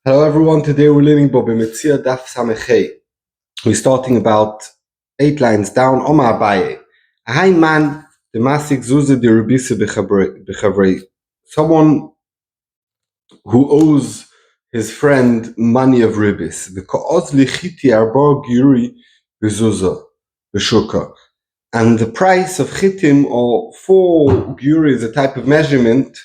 Hello everyone, today we're learning mציעא Daf Hayomi. We're starting about 8 lines down. Omar Aryeh. Hi man, the masik zuze de rubise bechavrei. Someone who owes his friend money of ribis. V'ko'oz lichiti arba giri bezuza b'shuka. And the price of chitim, or 4 giri, is a type of measurement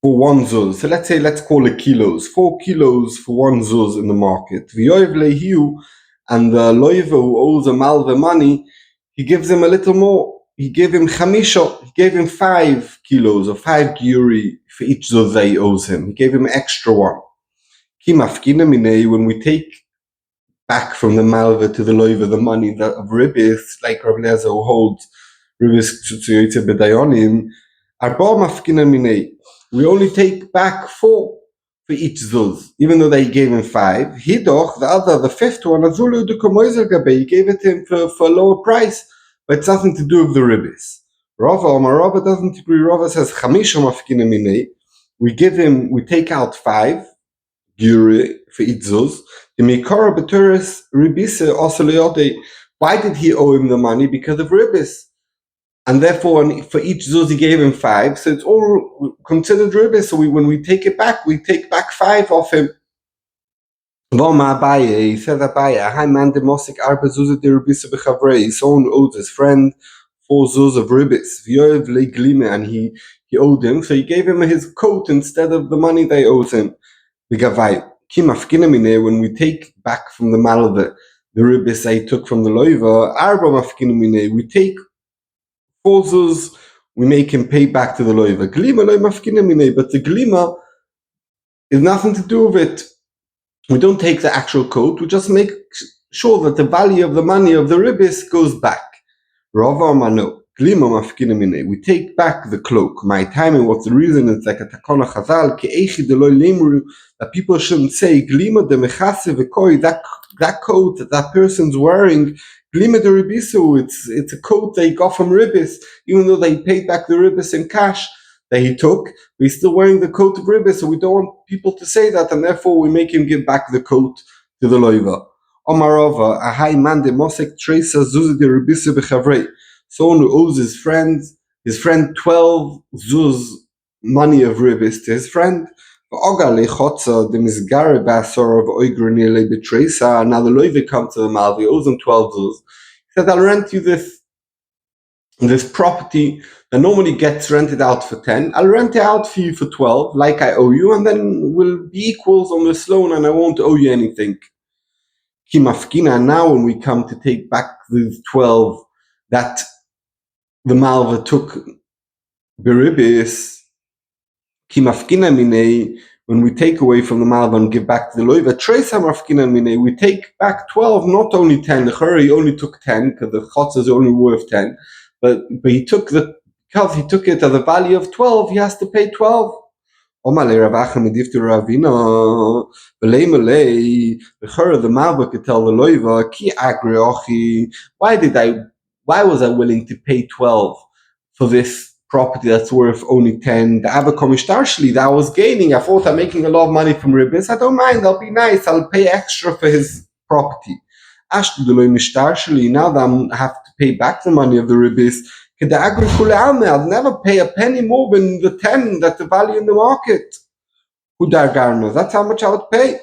for 1 zuz. So let's call it kilos. 4 kilos for 1 zuz in the market. V'yoyev lehiu, and the loiva who owes a malva money, he gives him a little more. He gave him chamisha. He gave him 5 kilos or 5 giri for each zuz that he owes him. He gave him an extra one. Ki mafkina minei, when we take back from the malva to the loiva the money of ribis, like Rav Eliezer who holds ribis tzutzuyoyte b'dayonim, arba mafkina minei. We only take back 4 for each zuz, even though they gave him 5. Hidoch, the 5th one, azulu de komoizel gabe, he gave it to him for a lower price, but it's nothing to do with the ribis. Rava doesn't agree. Rava says chamisha mafkina minei. We take out 5 guri for each zuz. The mikara b'turis ribise also leode. Why did he owe him the money? Because of ribis. And therefore, for each zuz he gave him 5, so it's all considered ribis. So when we take it back, we take back 5 off him. He said Abaye, hi man, the mosik arba zuz de ribis bechavrei. Someone owed his friend 4 zuz of ribis. V'yoyev leglime, and he owed him, so he gave him his coat instead of the money they owed him. V'gavai ki mafkina minei, when we take back from the malva the ribis they took from the loiva, arba mafkina minei, we take 4 zuz, we make him pay back to the loiva. Glima loy mafkina minei, but the glima is nothing to do with it. We don't take the actual coat, we just make sure that the value of the money of the ribis goes back. Rava mano, glima mafkina minei, we take back the cloak. My timing, what's the reason? It's like a takona chazal, ki eichi de loy limru, that people shouldn't say glima de mechase v'koi, that coat that person's wearing, glima de ribisu, it's a coat they got from ribis, even though they paid back the ribis in cash that he took, but he's still wearing the coat of ribis, so we don't want people to say that, and therefore we make him give back the coat to the loiva. Omarova, a high man de mosek tresa zuz de ribise bechavrei. Someone who owes his friend 12 zuz money of ribis to his friend. Now the loiva comes to the malva, he owes him 12 zuz. He said, I'll rent you this property that normally gets rented out for 10. I'll rent it out for you for 12, like I owe you, and then we'll be equals on this loan and I won't owe you anything. Ki mafkina, now when we come to take back the 12 that the malva took beribis, ki mafkina minei, when we take away from the malva and give back to the loiva, tresa mafkina minei, we take back 12, not only 10. The churi only took 10 because the chotz is only worth 10, but he took because he took it at the value of 12, he has to pay 12. The malva could tell the loiva, ki agri ochi, why was I willing to pay 12 for this property that's worth only 10? The avakomishtarshli that I was gaining, I thought I'm making a lot of money from ribis. I don't mind, I'll be nice, I'll pay extra for his property. Now that I have to pay back the money of the ribis, I'll never pay a penny more than the 10 that's the value in the market. That's how much I would pay.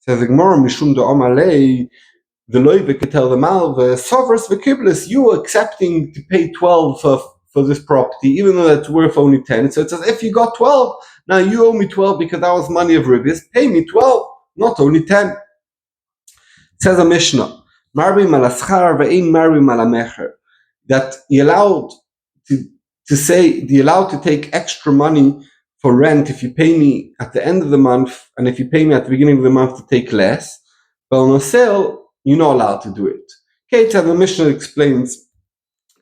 Says the Gemara, Mishum de Omalei, the loiva could tell the malva, Sovras v'kiblis, you are accepting to pay 12 for this property, even though it's worth only 10. So it says, if you got 12, now you owe me 12 because that was money of ribis, pay me 12, not only 10. It says a Mishnah, Marbi malaschar ve'in marbi malamecher, that you're allowed to take extra money for rent if you pay me at the end of the month, and if you pay me at the beginning of the month to take less. But on a sale, you're not allowed to do it. Okay, so the Mishnah explains,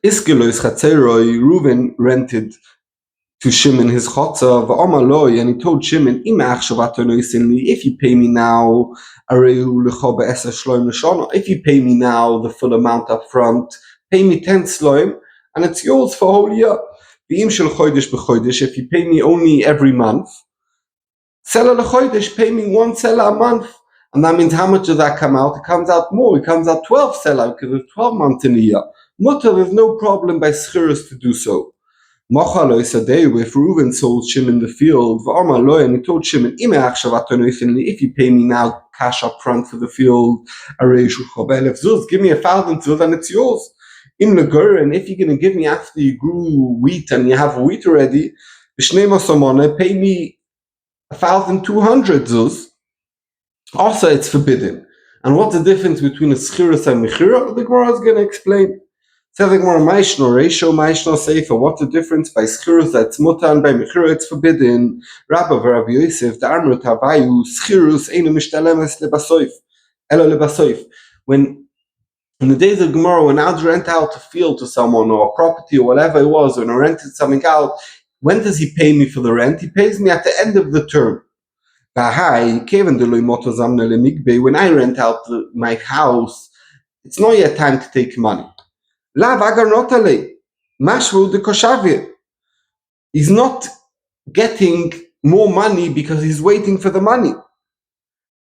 Iskelois chatzeroi, Reuven rented to Shimon his chotza, v'omaloi, and he told Shimon, if you pay me now, if you pay me now the full amount up front, pay me 10 sloim, and it's yours for a whole year. If you pay me only every month, Seller lechoidish, pay me 1 seller a month. And that means how much does that come out? It comes out more. It comes out 12 seller because there's 12 months in a year. Mutter, there's no problem by schirus to do so. Mochalo is a day if Reuven sold Shimon the field, and he told Shimon, if you pay me now cash up front for the field, Aryeh, give me 1,000 zuz and it's yours. And if you're going to give me after you grew wheat and you have wheat already, pay me 1,200 zuz. Also, it's forbidden. And what's the difference between a schirus and mechira? The Gemara is going to explain. Says the Gemara, Maishno, Reisho, Maishno, Seifa. What's the difference by schirus that's mutar and by mechira it's forbidden? Rabba v'Rav Yosef, the Amrut Havayu, schirus einu mishtalemes lebasoif, elo lebasoif. When in the days of Gemara, when I would rent out a field to someone or a property or whatever it was, when I rented something out, when does he pay me for the rent? He pays me at the end of the term. When I rent out my house, it's not yet time to take money. He's not getting more money because he's waiting for the money.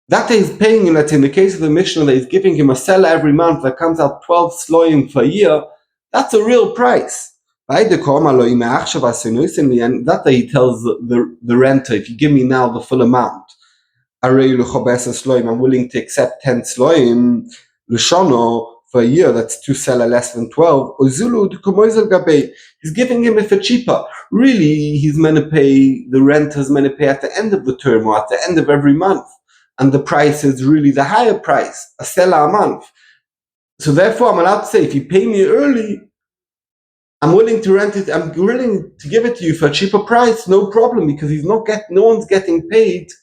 That he's paying him, in the case of the Mishnah, that he's giving him a seller every month that comes out 12 sloim per year, that's a real price. And that he tells the renter, if you give me now the full amount, I'm willing to accept 10 sloim, for a year, that's 2 seller less than 12. He's giving him it for cheaper. Really, he's meant to pay, the renter's meant to pay at the end of the term or at the end of every month. And the price is really the higher price, a seller a month. So therefore, I'm allowed to say, if you pay me early, I'm willing to rent it, I'm willing to give it to you for a cheaper price, no problem, because no one's getting paid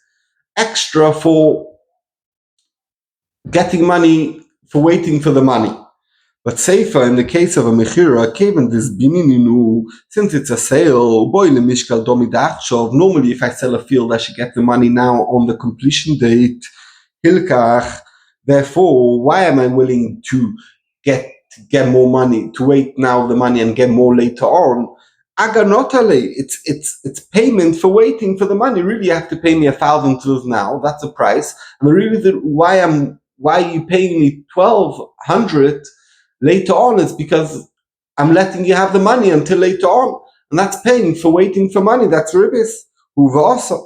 extra for getting money, for waiting for the money. But Seifa, in the case of a mechira, since it's a sale, normally if I sell a field, I should get the money now on the completion date. Therefore, why am I willing to get more money, to wait now the money and get more later on? Aganotale, it's payment for waiting for the money. Really, you have to pay me 1,000 zuz now. That's the price. And really, why are you paying me 1,200 later on? Is because I'm letting you have the money until later on, and that's paying for waiting for money. That's ribis. Uvasa.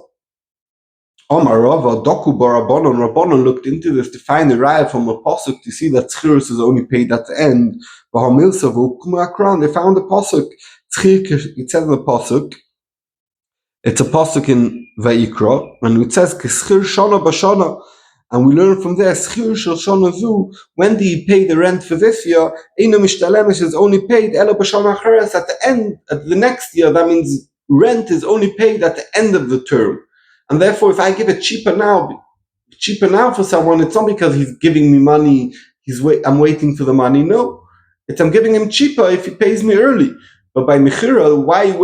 Omar Rava Doku Barabonon. Rabbonon looked into this to find the raya from a pasuk to see that schirus is only paid at the end. They found the pasuk. It says in the pasuk. It's a pasuk in Vayikra, and it says K'schir shana b'shana. And we learn from there, when do you pay the rent for this year? Eino mishtalemes is only paid elo b'shana acheres, at the end, at the next year. That means rent is only paid at the end of the term. And therefore, if I give it cheaper now for someone, it's not because he's giving me money, I'm waiting for the money. No, I'm giving him cheaper if he pays me early. But by mechira, why are you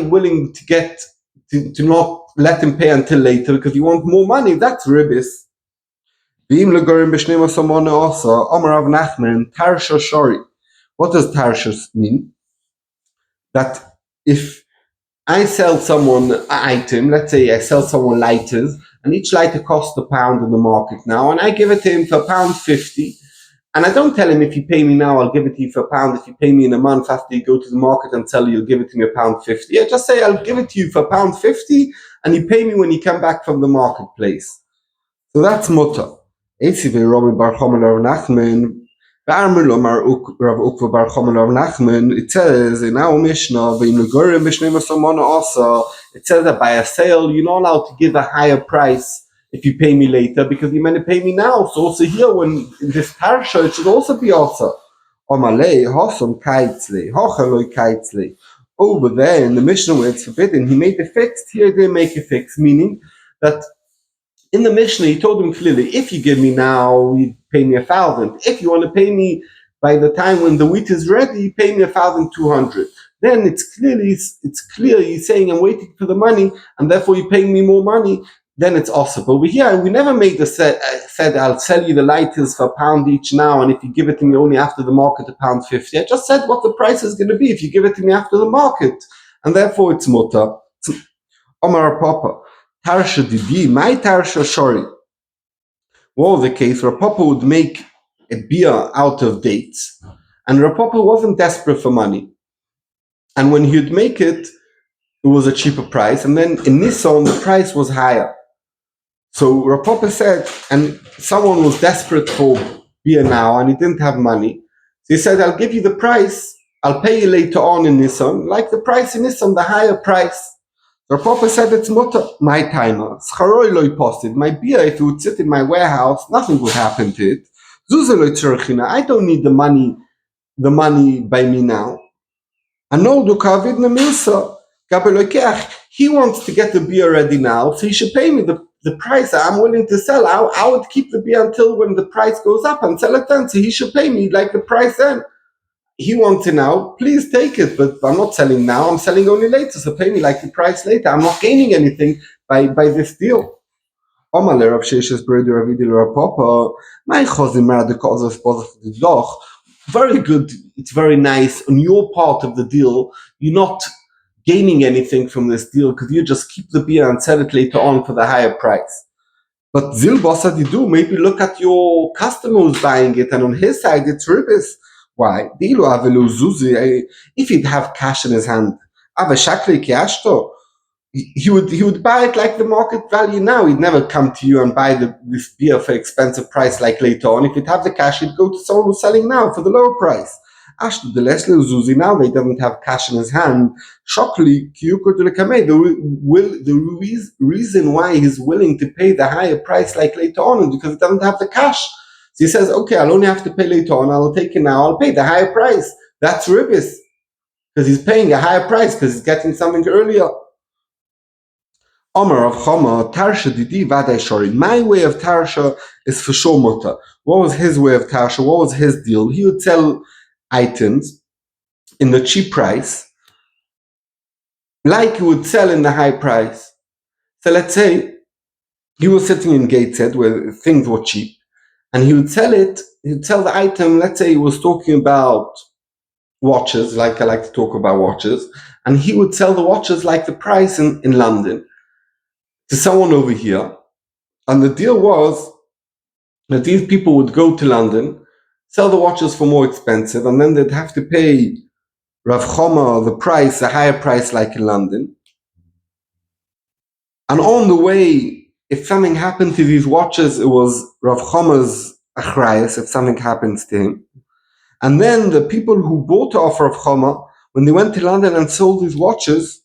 willing to get to not let him pay until later because you want more money? That's ribis. What does tarsha mean? That if I sell someone an item, let's say I sell someone lighters, and each lighter costs £1 in the market now, and I give it to him for £1.50, and I don't tell him, if you pay me now, I'll give it to you for £1. If you pay me in a month after you go to the market and sell, you'll give it to me £1.50. I just say I'll give it to you for £1.50, and you pay me when you come back from the marketplace. So that's mutter. It says in our Mishnah, it says that by a sale, you're not allowed to give a higher price if you pay me later, because you're meant to pay me now. So also here, when in this parsha, it should also be also. Over there in the Mishnah where it's forbidden, he made it fixed. Here they make it fixed, meaning that in the Mishnah he told him clearly, if you give me now, you pay me 1,000. If you want to pay me by the time when the wheat is ready, you pay me 1,200. Then it's clear he's saying, I'm waiting for the money, and therefore you're paying me more money. Then it's awesome. But over here, we never made the said I'll sell you the lighters for £1 each now, and if you give it to me only after the market, £1.50. I just said what the price is going to be if you give it to me after the market, and therefore it's mutter. Omar Papa. Tarsha Didi, my Tarsha Shori. What was the case? Rav Papa would make a beer out of dates, and Rav Papa wasn't desperate for money. And when he'd make it, it was a cheaper price, and then in Nissan the price was higher. So Rav Papa said, and someone was desperate for beer now, and he didn't have money. So he said, I'll give you the price, I'll pay you later on in Nissan, like the price in Nissan, the higher price. Rav Papa said, it's mutter, my timer, scharoi loy posted, my beer, if it would sit in my warehouse, nothing would happen to it. Zuze loy tzurchina, I don't need the money by me now. Anoldu kavidna milsa, he wants to get the beer ready now, so he should pay me the price I'm willing to sell. I would keep the beer until when the price goes up and sell it then, so he should pay me like the price then. He wants it now, please take it, but I'm not selling now, I'm selling only later, so pay me like the price later. I'm not gaining anything by this deal. Very good, it's very nice. On your part of the deal, you're not gaining anything from this deal because you just keep the beer and sell it later on for the higher price. But Zilbosa Didu, maybe look at your customer who's buying it, and on his side it's ribis. Why? If he'd have cash in his hand, he would buy it like the market value now. He'd never come to you and buy this beer for expensive price like later on. If he'd have the cash, he'd go to someone who's selling now for the lower price. Ashtu the Leslie Zuzi now they doesn't have cash in his hand. Shockily, the reason why he's willing to pay the higher price like later on is because he doesn't have the cash. So he says, okay, I'll only have to pay later on. I'll take it now. I'll pay the higher price. That's ribis because he's paying a higher price because he's getting something earlier. Omer of Choma, Tarsha Didi Vadai Shori. My way of Tarsha is for sure mutter. What was his way of Tarsha? What was his deal? He would sell items in the cheap price like he would sell in the high price. So let's say he was sitting in Gateshead where things were cheap, and he would sell the item. Let's say he was talking about watches, like I like to talk about watches, and he would sell the watches like the price in London to someone over here. And the deal was that these people would go to London, sell the watches for more expensive, and then they'd have to pay Rav Choma the higher price like in London. And on the way, if something happened to these watches, it was Rav Choma's achrayas, if something happens to him. And then the people who bought off Rav Choma, when they went to London and sold these watches,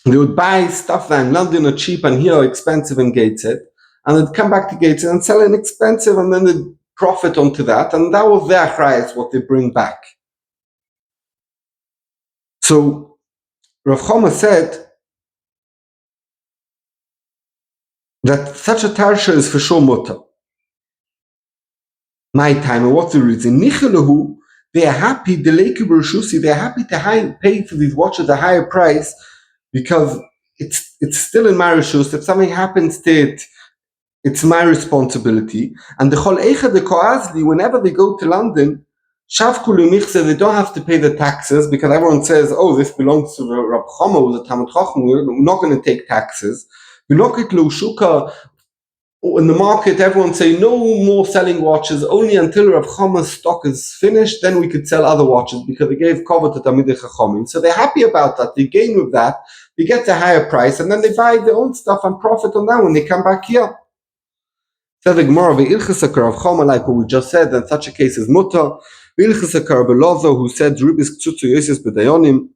they would buy stuff that in London are cheap and here are expensive in Gateshead, and they'd come back to Gateshead and sell it expensive, and then they'd profit onto that, and that was their achrayas, what they bring back. So Rav Choma said that such a tarsha is for sure mutter. My time, and what's the reason? Nichelahu, they are happy, they're happy to pay for these watches a higher price because it's still in my reshus. If something happens to it, it's my responsibility. And the Chol Eicha de Koazli, whenever they go to London, Shavkulu Michse, they don't have to pay the taxes because everyone says, oh, this belongs to the Rab Choma, the Talmud Chacham, we're not going to take taxes. In the market, everyone say no more selling watches, only until Rav Choma's stock is finished, then we could sell other watches because they gave cover to Talmidei Chachamim. So they're happy about that. They gain with that. They get a higher price, and then they buy their own stuff and profit on that when they come back here. Says the Gemara, Ve'ilchasa Rav Choma, like what we just said, that such a case is mutter. Ve'ilchasa Belozo, who said Rubis Ktsutsu Yosef B'dayonim.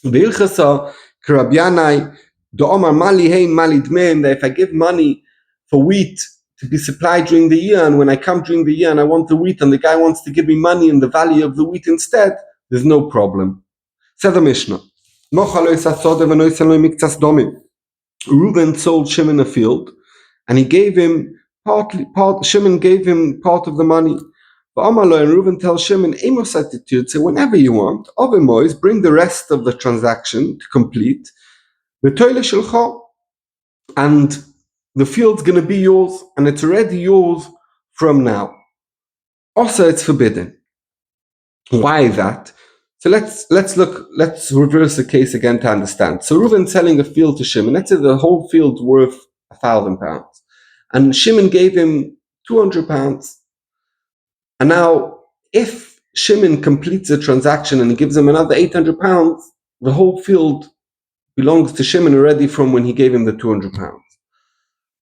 Ve'ilchasa Rabbi Yanai, Do'omar Mali Hein Mali Dmeim, that if I give money for wheat to be supplied during the year, and when I come during the year and I want the wheat and the guy wants to give me money in the value of the wheat instead, there's no problem. Says the Mishnah, Reuben sold Shimon a field, and he gave him Shimon gave him part of the money. And Reuben tells Shimon, say whenever you want, bring the rest of the transaction to complete, and the field's going to be yours, and it's already yours from now. Also, it's forbidden. Why is that? So let's reverse the case again to understand. So Reuven's selling a field to Shimon. Let's say the whole field's worth £1,000. And Shimon gave him £200. And now, if Shimon completes the transaction and he gives him another £800, the whole field belongs to Shimon already from when he gave him the £200.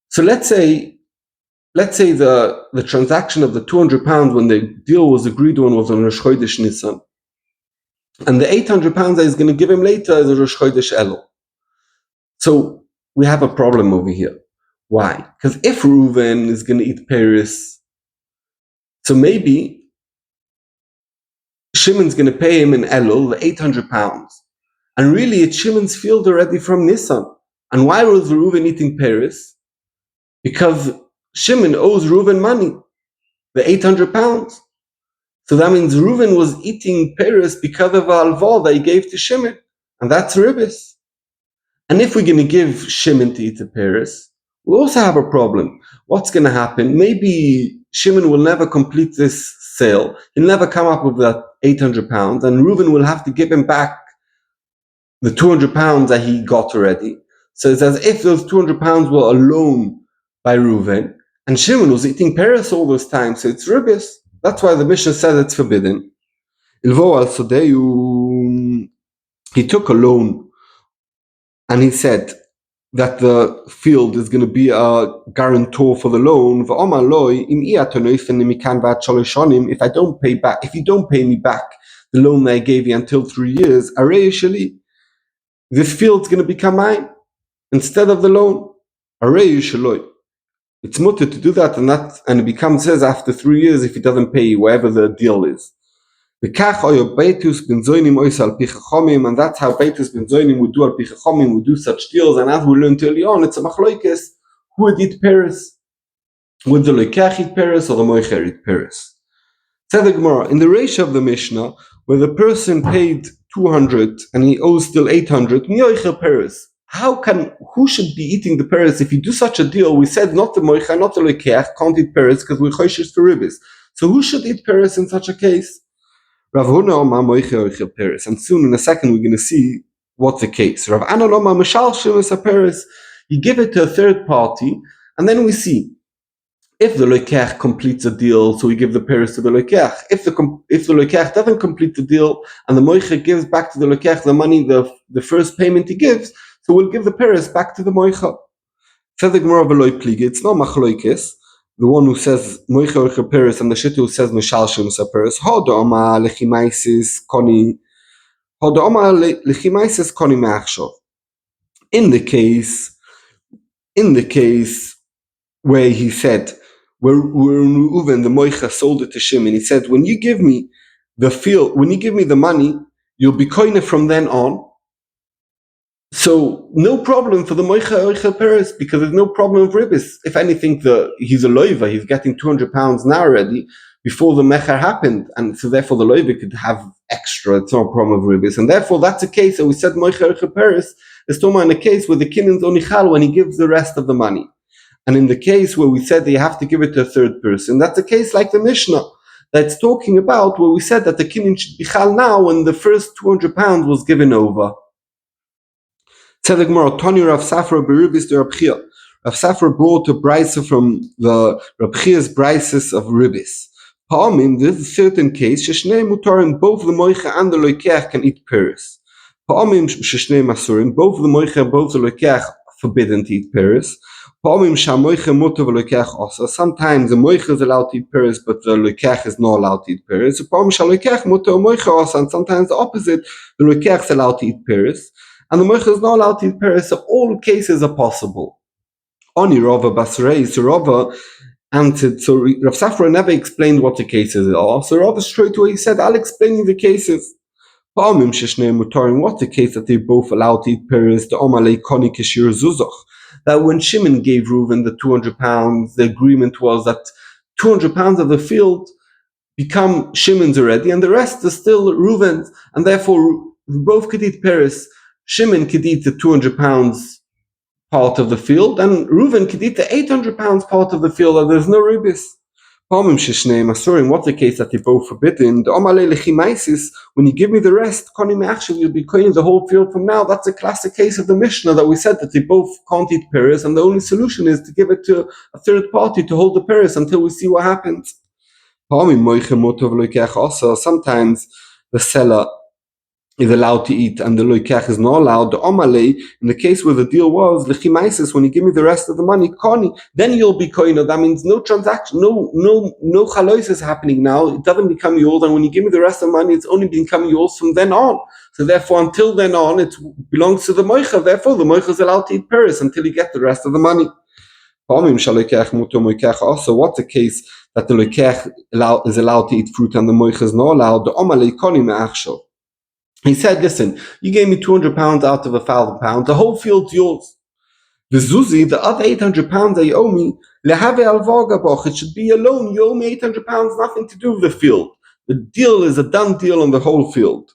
So let's say the transaction of the £200 when the deal was agreed on was on Rosh Chodesh Nisan, and the £800 that he's going to give him later is a Rosh Chodesh Elul. So we have a problem over here. Why? Because if Reuven is going to eat Paris, so maybe Shimon's going to pay him in Elul the £800, and really it's Shimon's field already from Nisan. And why was Reuven eating Paris? Because Shimon owes Reuven money, the £800. So that means Reuven was eating Paris because of a halva that he gave to Shimon, and that's ribis. And if we're going to give Shimon to eat the Paris, we also have a problem. What's going to happen? Maybe Shimon will never complete this sale. He'll never come up with that £800, and Reuven will have to give him back the £200 that he got already. So it's as if those £200 were a loan by Reuven, and Shimon was eating Paris all this time, so it's ribis. That's why the Mishnah says it's forbidden. Ilvo al Sodeyu, he took a loan, and he said that the field is going to be a guarantor for the loan. If I don't pay back, if you don't pay me back the loan that I gave you until 3 years, Aryeh, this field's going to become mine instead of the loan. Aryeh, it's mutter to do that, and it becomes his after 3 years if he doesn't pay whatever the deal is. And that's how Beitus Ben Zoinim would do al Pichachomim, would do such deals. And as we learned early on, it's a machlokes who would eat Paris. Would the Loikach eat Paris or the Moicher eat Paris? Said the Gemara, in the ratio of the Mishnah, where the person paid 200 and he owes still 800, Moicher Paris. Who should be eating the Paris? If you do such a deal, we said not the Moicher, not the Loikach, can't eat Paris because we're choishes for ribis. So who should eat Paris in such a case? Rav Huna Omar Moicher Oichel Paris, and soon in a second we're going to see what's the case. Rav Anan Omar Mishal Shemus Paris, you give it to a third party, and then we see if the Loikach completes a deal, so we give the Paris to the Loikach. If the Loikach doesn't complete the deal, and the Moicher gives back to the Loikach the money, the first payment he gives, so we'll give the Paris back to the Moicher. Says the Gemara V'loi Pligi, it's not Machloikis, the one who says Moicher Paris and the Shittu who says Mishal Shemus Paris. Hodoma lechimaisis koni me'achshov. In the case where he said, where Reuven the Moicher sold it to Shimon, he said, when you give me the field, when you give me the money, you'll be koine from then on. So no problem for the Moicher Paris, because there's no problem of ribis. If anything, he's a loiva, he's getting £200 now already before the mecher happened, and so therefore the loiva could have extra. It's not a problem of ribis, and therefore that's a case that we said Moicher Paris is talking in a case where the kinen's onichal when he gives the rest of the money, and in the case where we said that you have to give it to a third person, that's a case like the Mishnah that's talking about where we said that the kinen should be chal now when the first £200 was given over. Tzedek Gemara, Tony Rav Safra beribis de Rav Chia. Rav Safra brought a brisa from the Rav Chia's brises of ribis. Pa'amim, there's a certain case, sheshnei mutarim, both the moicha and the loikach can eat Paris. Pa'amim sheshnei masurim, both the moicha and both the loikach forbidden to eat Paris. Pa'amim shamoicha mutar v'loikach also. Sometimes the moicha is allowed to eat Paris, but the loikach is not allowed to eat Paris. Pa'amim shaloikach mutar moicha also, and sometimes the opposite, the loikach is allowed to eat Paris, and the moicha is not allowed to eat Paris. So all cases are possible. Oni Rava Basrei, so Rava answered, so Rav Safra never explained what the cases are, so Rava straight away said, I'll explain you the cases. Pa'amim sheshnei mutarim, what's the case that they're both allowed to eat Paris? The Omalei Koni Kishir Zuzoch, that when Shimon gave Reuven the £200, the agreement was that £200 of the field become Shimon's already, and the rest is still Reuven's, and therefore we both could eat Paris. Shimon could eat the £200 part of the field, and Reuven could eat the £800 part of the field, and there's no ribis. What's the case that they're both forbidden? When you give me the rest, you'll be cleaning the whole field from now. That's a classic case of the Mishnah that we said that they both can't eat pears, and the only solution is to give it to a third party to hold the pears until we see what happens. Sometimes the seller is allowed to eat and the loikach is not allowed. The omalei, in the case where the deal was lechimaisis, when you give me the rest of the money, koni, then you'll be koina. That means no transaction, no chalois is happening now. It doesn't become yours, and when you give me the rest of the money, it's only becoming yours from then on. So therefore, until then on, it belongs to the moicha. Therefore, the moicha is allowed to eat peris until you get the rest of the money. Also, what's the case that the loikach is allowed to eat fruit and the moicha is not allowed? The omalei koni me'achshel. He said, listen, you gave me 200 pounds out of 1,000 pounds. The whole field's yours. The zuzi, the other 800 pounds that you owe me, lehave alvagaboch, it should be a loan. You owe me 800 pounds, nothing to do with the field. The deal is a done deal on the whole field.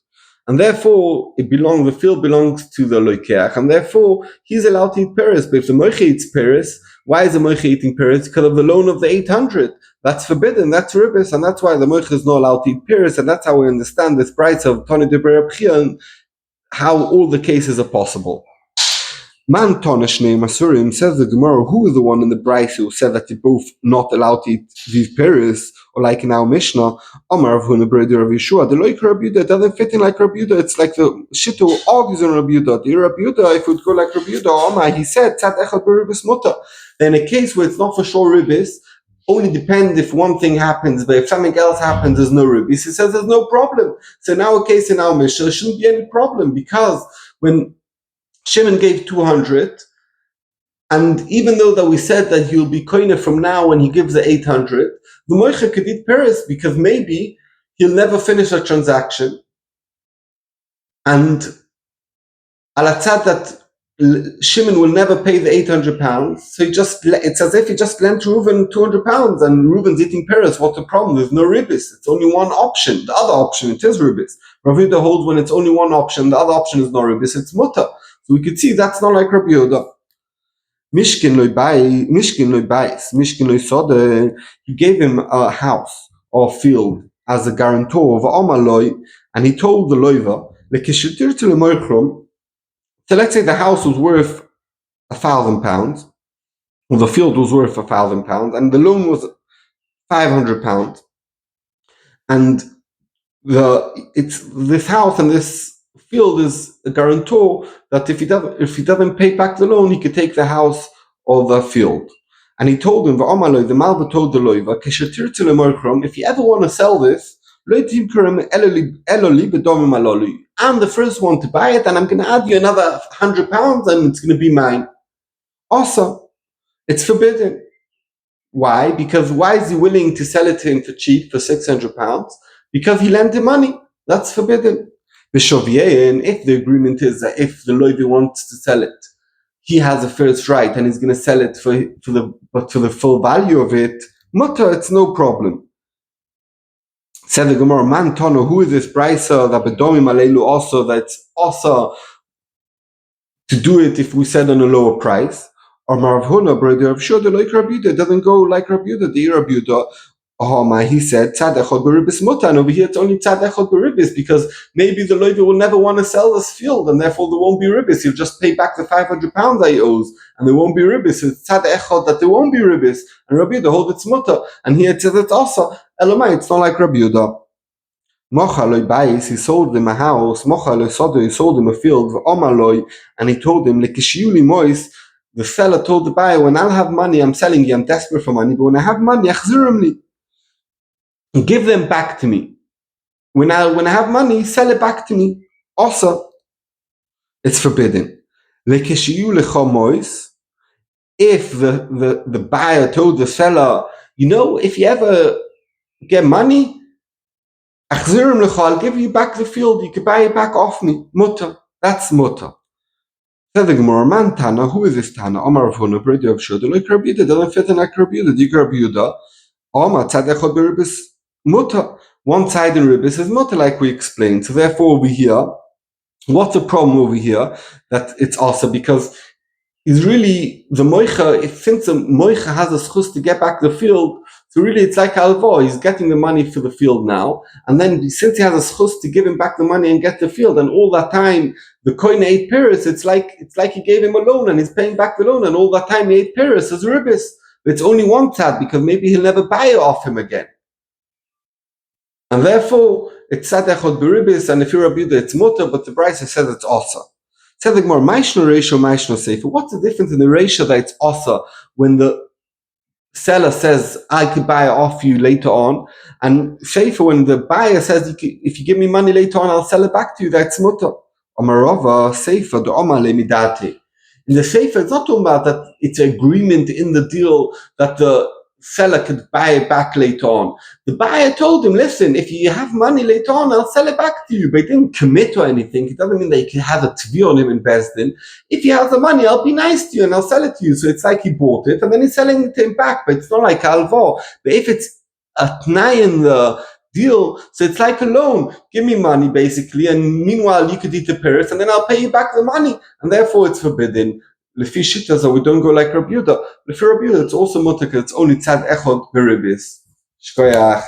And therefore, the field belongs to the loikeach, and therefore, he's allowed to eat peris. But if the moiche eats peris, why is the moiche eating peris? Because of the loan of the 800. That's forbidden, that's ribis, and that's why the moiche is not allowed to eat peris, and that's how we understand this price of Tani de Berabchia and how all the cases are possible. Man Tana Shnei Masurim, says the Gemara, who is the one in the Bryce who said that they're both not allowed to eat these peris, or like in our Mishnah, Omar of Huna Breder of Yeshua, the Loik Rabbi Yehuda, it doesn't fit in like Rabbi Yehuda, it's like the Shittu argues on Rabbi Yehuda. The Rabbi Yehuda, if it would go like Rabbi Yehuda, Omar, he said, Tzad Echad Beribis Muta. Then in a case where it's not for sure ribis, only depends if one thing happens, but if something else happens, there's no ribis. He says there's no problem. So in our case, in our Mishnah, there shouldn't be any problem, because when Shimon gave 200, and even though that we said that he'll be koine from now when he gives the 800, the moiche could eat peris, because maybe he'll never finish a transaction, and alatzad that Shimon will never pay the 800 pounds, so it's as if he just lent Reuven 200 pounds, and Reuven's eating peris. What's the problem? There's no ribis. It's only one option. The other option, it is ribis. Rav Yehuda holds when it's only one option, the other option is no ribis, it's mutter. So we could see that's not like Rabbi Yehuda. Mishkin loy sode, he gave him a house or field as a guarantor of Omaloi, and he told the loiva, so let's say the house was worth 1,000 pounds, or the field was worth 1,000 pounds, and the loan was 500 pounds, and this house and this field is a guarantor that if he doesn't pay back the loan, he could take the house or the field. And he told him, the Malva told the loiva, if you ever want to sell this, I'm the first one to buy it, and I'm going to add you another 100 pounds, and it's going to be mine. Also, it's forbidden. Why? Because why is he willing to sell it to him for cheap, for 600 pounds? Because he lent him money. That's forbidden. If the agreement is that if the loiva wants to sell it, he has a first right, and he's going to sell it for the full value of it, mutter, it's no problem. Said the Gemara, man tono, who is this brisa that bedomim alelu also, that's also to do it if we said on a lower price? Or Marav Huna, brother of sure, the like Rabbi Yehuda, it doesn't go like Rabbi Yehuda, the Rabbi Yehuda. He said tzad echad beribis muta, and over here it's only tzad echad beribis, because maybe the loiva will never want to sell this field, and therefore there won't be ribis. He'll just pay back the 500 pounds that he owes, and there won't be ribis. So it's tzad echad that there won't be ribis, and Rabbi Yehuda holds it's muta, and here it says it's also elamai. It's not like Rabbi Yehuda. Mocha loy bayis, he sold him a house. Mocha loy sodo, he sold him a field. Omaloi, and he told him lekishiyuli mois. The seller told the buyer, when I'll have money, I'm selling you. I'm desperate for money, but when I have money, achzirimli. Give them back to me. When I have money, sell it back to me. Also, it's forbidden. If the buyer told the seller, if you ever get money, I'll give you back the field. You can buy it back off me. Mutter. That's mutter. Said the Gemara, man Tana, who is this Tana? Omar of Huna, brother of Shudah, like Rabbi Yehuda, doesn't fit in like Rabbi Yehuda. Rabbi Yehuda, Omar tzad echad beribis mutter. One side in ribis is mutter, like we explained. So therefore over here, what's the problem over here? That it's also because it's really the moicha, since the moicha has a schus to get back the field, So really it's like Alvo, he's getting the money for the field now, and then since he has a schus to give him back the money and get the field, and all that time the kohen ate piris, it's like he gave him a loan and he's paying back the loan, and all that time he ate piris as ribis. But it's only one tzad, because maybe he'll never buy it off him again. And therefore, it's tzad echod beribis, and if you're a builder, it's mutter, but the Brisa says it's asa. Said like more, maishno ratio, maishno sefer. What's the difference in the ratio that it's asa when the seller says, I could buy it off you later on, and sefer when the buyer says, if you give me money later on, I'll sell it back to you, that's mutter. Amarova, sefer, the omar lemidate. In the sefer, it's not talking about that it's an agreement in the deal that the seller could buy it back later on. The buyer told him, listen, if you have money later on, I'll sell it back to you. But he didn't commit or anything. It doesn't mean that he can have a tvi on him in Bezdin. If he has the money, I'll be nice to you and I'll sell it to you. So it's like he bought it and then he's selling it to him back. But it's not like alvo. But if it's a tnai in the deal, so it's like a loan. Give me money basically, and meanwhile you could eat the pirates and then I'll pay you back the money. And therefore it's forbidden. Lefi shita, so we don't go like Rabbi Yehuda. Lefi Rabbi Yehuda, it's also mutter, it's only tzad echod beribis. Shkoyach.